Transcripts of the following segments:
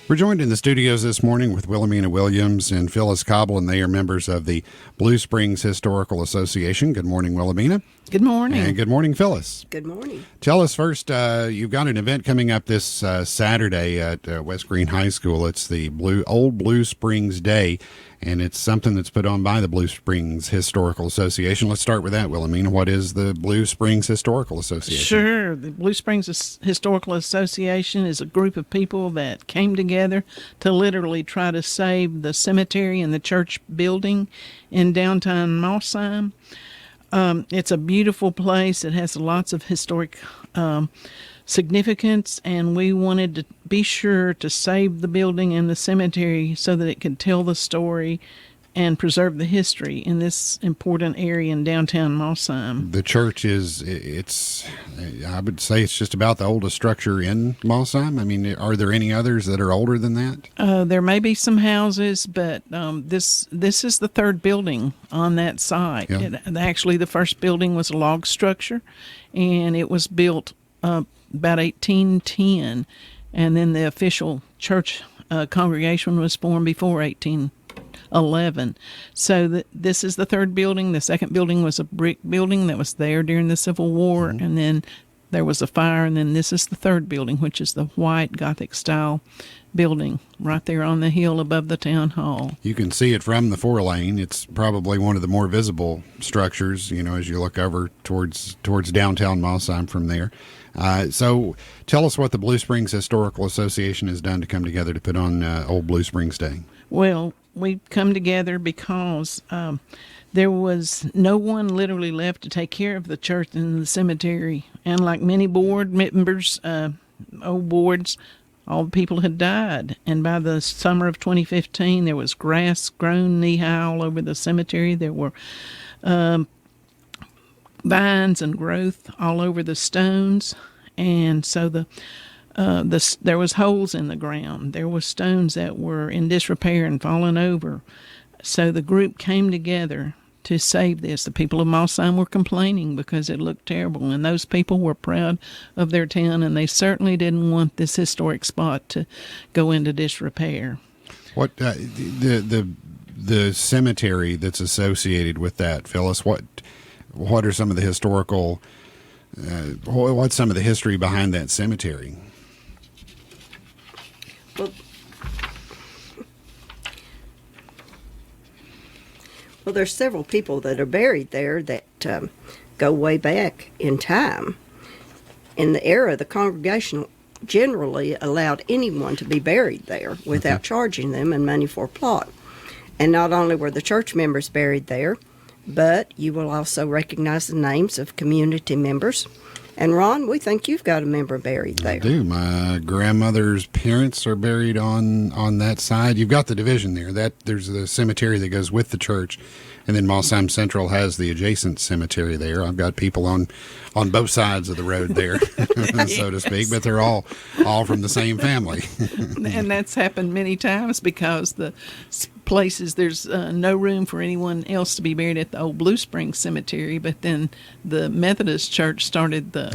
We're joined in the studios this morning with Wilhelmina Williams and Phyllis Cobble, and they are members of the Blue Springs Historical Association. Good morning, Wilhelmina. Good morning. And good morning, Phyllis. Good morning. Tell us first, you've got an event coming up this Saturday at West Green High School. It's the Old Blue Springs Day, and it's something that's put on by the Blue Springs Historical Association. Let's start with that, Wilhelmina. What is the Blue Springs Historical Association? Sure. The Blue Springs Historical Association is a group of people that came together to literally try to save the cemetery and the church building in downtown Mossheim. It's a beautiful place. It has lots of historic significance, and we wanted to be sure to save the building and the cemetery so that it could tell the story and preserve the history in this important area in downtown Mossheim. The church I would say it's just about the oldest structure in Mossheim. I mean, are there any others that are older than that? There may be some houses, but this is the third building on that site. Yeah. Actually, the first building was a log structure, and it was built about 1810, and then the official church congregation was formed before 1811. So this is the third building. The second building was a brick building that was there during the Civil War, and then there was a fire, and then this is the third building, which is the white Gothic-style building right there on the hill above the town hall. You can see it from the 4-lane. It's probably one of the more visible structures, as you look over towards downtown Mossheim from there. So tell us what the Blue Springs Historical Association has done to come together to put on Old Blue Springs Day. Well, we come together because there was no one literally left to take care of the church and the cemetery. And like many board members, old boards, all the people had died. And by the summer of 2015, there was grass grown knee-high all over the cemetery. There were vines and growth all over the stones. And so there was holes in the ground. There were stones that were in disrepair and falling over. So the group came together to save this. The people of Mossheim were complaining because it looked terrible, and those people were proud of their town, and they certainly didn't want this historic spot to go into disrepair. What the cemetery that's associated with that, Phyllis? What are some of the historical? What's some of the history behind that cemetery? Well, there's several people that are buried there that go way back in time. In the era, the congregation generally allowed anyone to be buried there without charging them and money for a plot. And not only were the church members buried there, but you will also recognize the names of community members. And Ron, we think you've got a member buried there. I do. My grandmother's parents are buried on that side. You've got the division there. There's the cemetery that goes with the church, and then Mossheim Central has the adjacent cemetery there. I've got people on both sides of the road there, so to speak, but they're all from the same family. And that's happened many times because the places, there's no room for anyone else to be buried at the old Blue Springs Cemetery, but then the Methodist Church started the it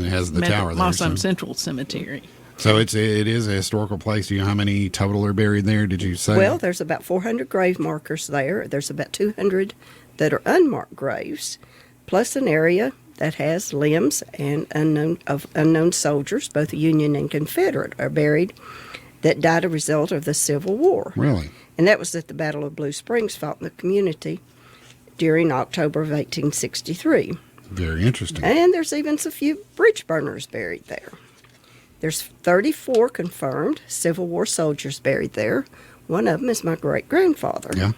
has the tower there, Mossheim Central Cemetery. So it is a historical place. Do you know how many total are buried there, did you say? Well, there's about 400 grave markers there. There's about 200 that are unmarked graves, plus an area that has limbs and unknown soldiers, both Union and Confederate, are buried that died as a result of the Civil War. Really? And that was at the Battle of Blue Springs, fought in the community during October of 1863. Very interesting. And there's even a few bridge burners buried there. There's 34 confirmed Civil War soldiers buried there. One of them is my great-grandfather. Yeah.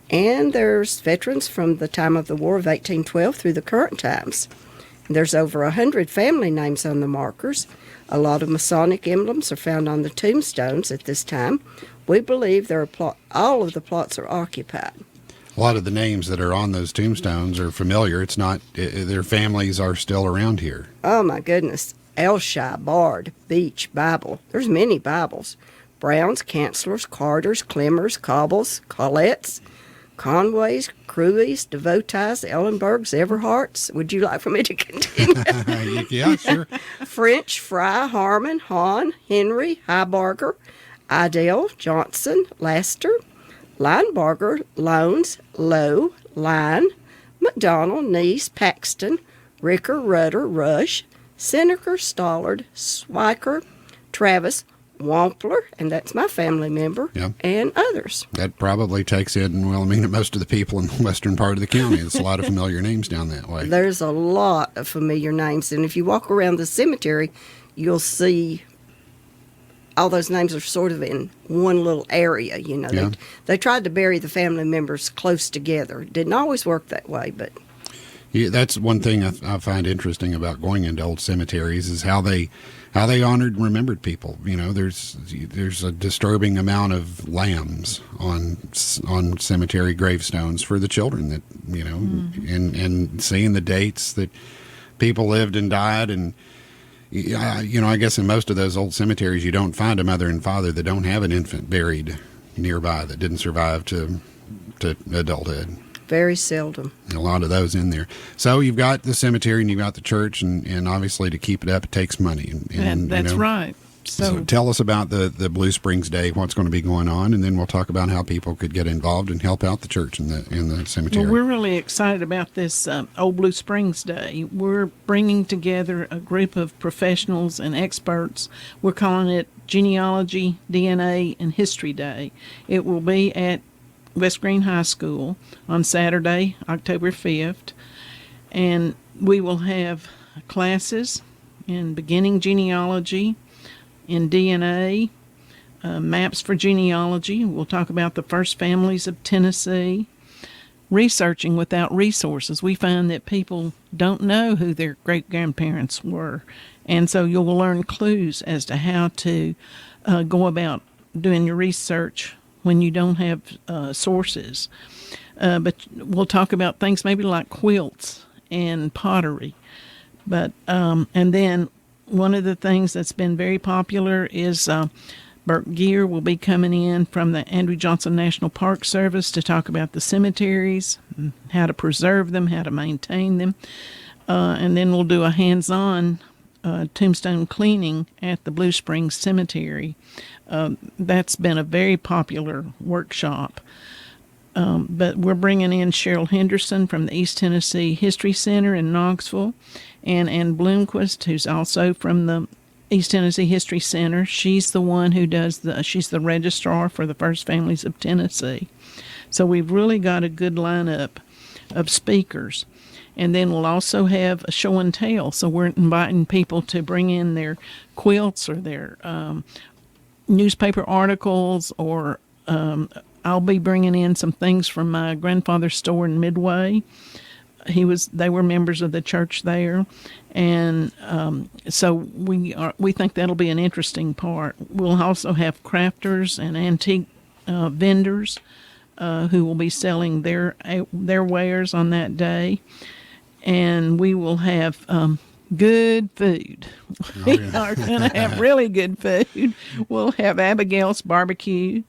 And there's veterans from the time of the War of 1812 through the current times. There's over 100 family names on the markers. A lot of Masonic emblems are found on the tombstones at this time. We believe all of the plots are occupied. A lot of the names that are on those tombstones are familiar. It's not, their families are still around here. Oh, my goodness. Elshie, Bard, Beach, Bible. There's many Bibles. Browns, Chancellors, Carters, Clemmers, Cobbles, Collettes, Conways, Crewies, Devotees, Ellenbergs, Everharts. Would you like for me to continue? Yeah, sure. French, Fry, Harmon, Hahn, Henry, Heibarger, Idell, Johnson, Laster, Linebarger, Loans, Lowe, Line, McDonald, Neese, Paxton, Ricker, Rudder, Rush, Seneker, Stollard, Swiker, Travis, Wampler, and that's my family member, Yeah. and others. That probably takes in, well, I mean, most of the people in the western part of the county. There's a lot of familiar names down that way. There's a lot of familiar names, and if you walk around the cemetery, you'll see all those names are sort of in one little area. You know, Yeah. they tried to bury the family members close together. It didn't always work that way, but Yeah, that's one thing I find interesting about going into old cemeteries is how they honored and remembered people. You know, there's a disturbing amount of lambs on cemetery gravestones for the children that, you know, and seeing the dates that people lived and died. And you know, I guess in most of those old cemeteries you don't find a mother and father that don't have an infant buried nearby that didn't survive to adulthood. very seldom. A lot of those in there. So you've got the cemetery and you've got the church, and obviously to keep it up, it takes money. And That's you know, right. So tell us about the Blue Springs Day, what's going to be going on, and then we'll talk about how people could get involved and help out the church in the cemetery. Well, we're really excited about this Old Blue Springs Day. We're bringing together a group of professionals and experts. We're calling it Genealogy, DNA, and History Day. It will be at West Green High School on Saturday, October 5th, and we will have classes in beginning genealogy, in DNA, maps for genealogy. We'll talk about the first families of Tennessee. Researching without resources. We find that people don't know who their great-grandparents were, and so you'll learn clues as to how to go about doing your research when you don't have sources. But we'll talk about things maybe like quilts and pottery. But and then one of the things that's been very popular is Bert Gear will be coming in from the Andrew Johnson National Park Service to talk about the cemeteries, how to preserve them, how to maintain them. And then we'll do a hands-on tombstone cleaning at the Blue Springs Cemetery. That's been a very popular workshop. But we're bringing in Cheryl Henderson from the East Tennessee History Center in Knoxville, and Ann Bloomquist, who's also from the East Tennessee History Center. She's the one who she's the registrar for the First Families of Tennessee. So we've really got a good lineup of speakers. And then we'll also have a show and tell. So we're inviting people to bring in their quilts or their newspaper articles, or I'll be bringing in some things from my grandfather's store in Midway. They were members of the church there, and so we think that'll be an interesting part. We'll also have crafters and antique vendors who will be selling their wares on that day, and we will have good food. We are going to have really good food. We'll have Abigail's barbecue.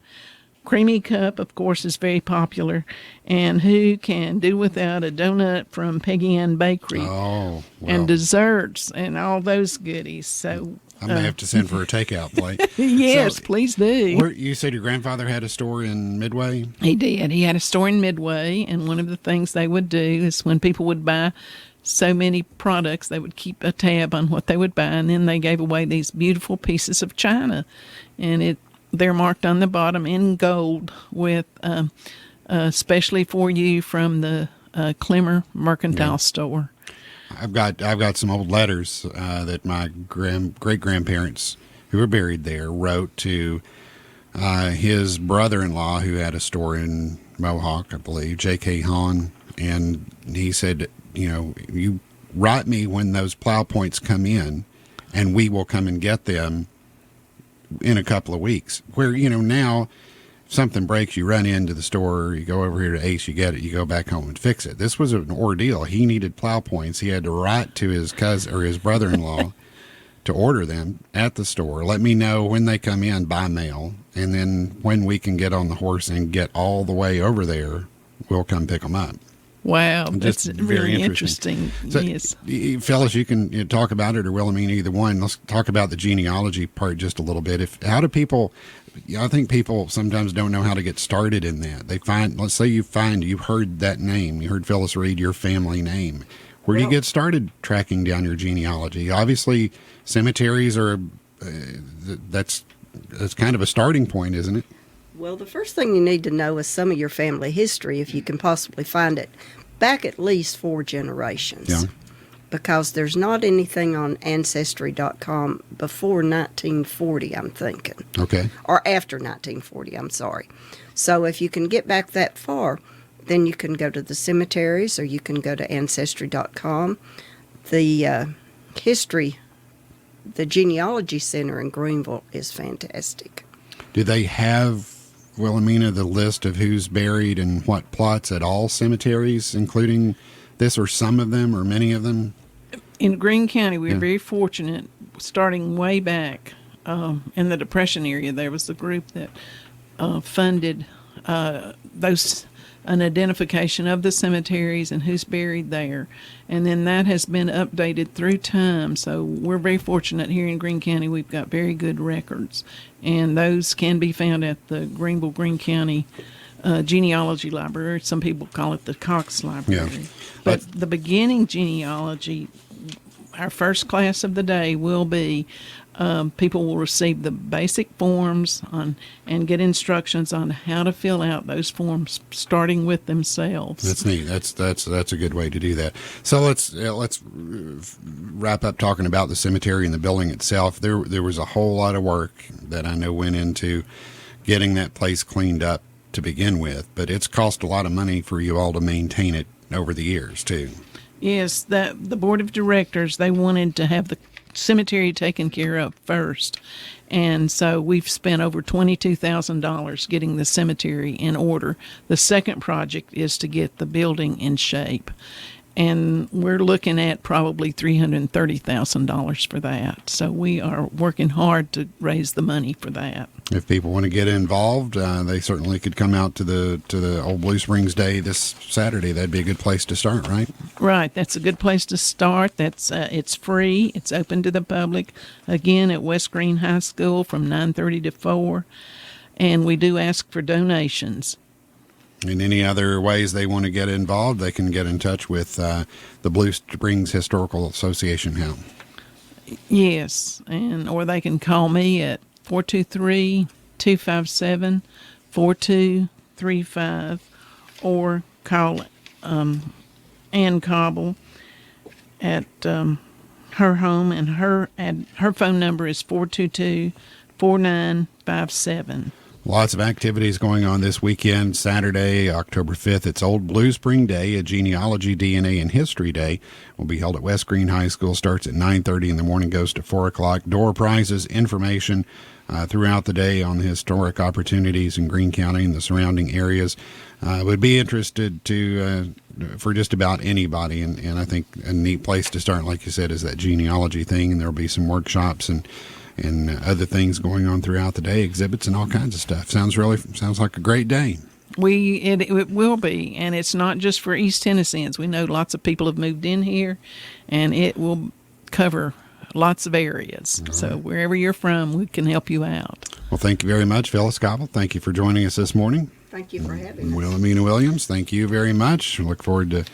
Creamy Cup, of course, is very popular. And who can do without a donut from Peggy Ann Bakery? Oh, well, and desserts and all those goodies. So I'm going to have to send for a takeout plate. yes, So, please do. you said your grandfather had a store in Midway? He did. He had a store in Midway, and one of the things they would do is when people would buy so many products, they would keep a tab on what they would buy, and then they gave away these beautiful pieces of china, and they're marked on the bottom in gold with especially for you from the Clemmer Mercantile Store. I've got some old letters that my great grandparents who were buried there wrote to his brother-in-law who had a store in Mohawk, I believe, J.K. Hahn, and he said, you know, you write me when those plow points come in, and we will come and get them in a couple of weeks. Where, you know, now if something breaks, you run into the store, you go over here to Ace, you get it, you go back home and fix it. This was an ordeal. He needed plow points. He had to write to his cousin or his brother-in-law to order them at the store. Let me know when they come in by mail, and then when we can get on the horse and get all the way over there, we'll come pick them up. Wow, Just that's very really interesting. interesting. So, Yes. Phyllis, you can talk about it, or Wilhelmina, either one. Let's talk about the genealogy part just a little bit. How do people? I think people sometimes don't know how to get started in that. They find, let's say you've heard that name, you heard Phyllis read your family name. Where do you Well- get started tracking down your genealogy? Obviously, cemeteries are that's kind of a starting point, isn't it? Well, the first thing you need to know is some of your family history, if you can possibly find it, back at least 4 generations. Yeah. Because there's not anything on Ancestry.com before 1940, I'm thinking. Okay. Or after 1940, I'm sorry. So if you can get back that far, then you can go to the cemeteries or you can go to Ancestry.com. The the Genealogy Center in Greenville is fantastic. Do they have, Wilhelmina, the list of who's buried in what plots at all cemeteries, including this, or some of them, or many of them? In Greene County, we Yeah. were very fortunate. Starting way back in the Depression area, there was a group that funded an identification of the cemeteries and who's buried there, and then that has been updated through time. So we're very fortunate here in Greene County. We've got very good records, and those can be found at the Greenville Greene County Genealogy Library. Some people call it the Cox Library. Yeah. But the beginning genealogy, our first class of the day will be people will receive the basic forms and get instructions on how to fill out those forms, starting with themselves. That's neat. That's a good way to do that. So let's wrap up talking about the cemetery and the building itself. There was a whole lot of work that I know went into getting that place cleaned up to begin with, but it's cost a lot of money for you all to maintain it over the years too. Yes, the board of directors, they wanted to have the cemetery taken care of first. And so we've spent over $22,000 getting the cemetery in order. The second project is to get the building in shape. And we're looking at probably $330,000 for that. So we are working hard to raise the money for that. If people want to get involved, they certainly could come out to the Old Blue Springs Day this Saturday. That'd be a good place to start, right? Right, that's a good place to start. That's it's free. It's open to the public. Again, at West Greene High School from 9:30 to 4, and we do ask for donations. And any other ways they want to get involved, they can get in touch with the Blue Springs Historical Association. How? Yes, or they can call me at 423-257-4235, or call Ann Cobble at her home, and her phone number is 422-4957. Lots of activities going on this weekend. Saturday, October 5th, it's Old Blue Spring Day, a genealogy, DNA, and history day. Will be held at West Greene High School. Starts at 9:30 in the morning, goes to 4 o'clock. Door prizes, information throughout the day on the historic opportunities in Greene County and the surrounding areas. Would be interested to for just about anybody, and I think a neat place to start, like you said, is that genealogy thing, and there'll be some workshops and other things going on throughout the day, exhibits and all kinds of stuff. Sounds like a great day. It will be, and it's not just for East Tennesseans. We know lots of people have moved in here, and it will cover lots of areas. So wherever you're from, we can help you out. Well, thank you very much, Phyllis Cobble. Thank you for joining us this morning. Thank you for having us. Wilhelmina Williams, thank you very much. Look forward to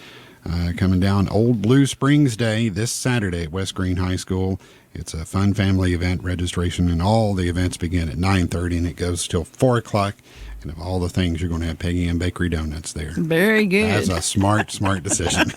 coming down Old Blue Springs Day this Saturday at West Greene High School. It's a fun family event. Registration and all the events begin at 9:30, and it goes till 4 o'clock. And of all the things, you're going to have Peggy and Bakery Donuts there. Very good. That's a smart decision.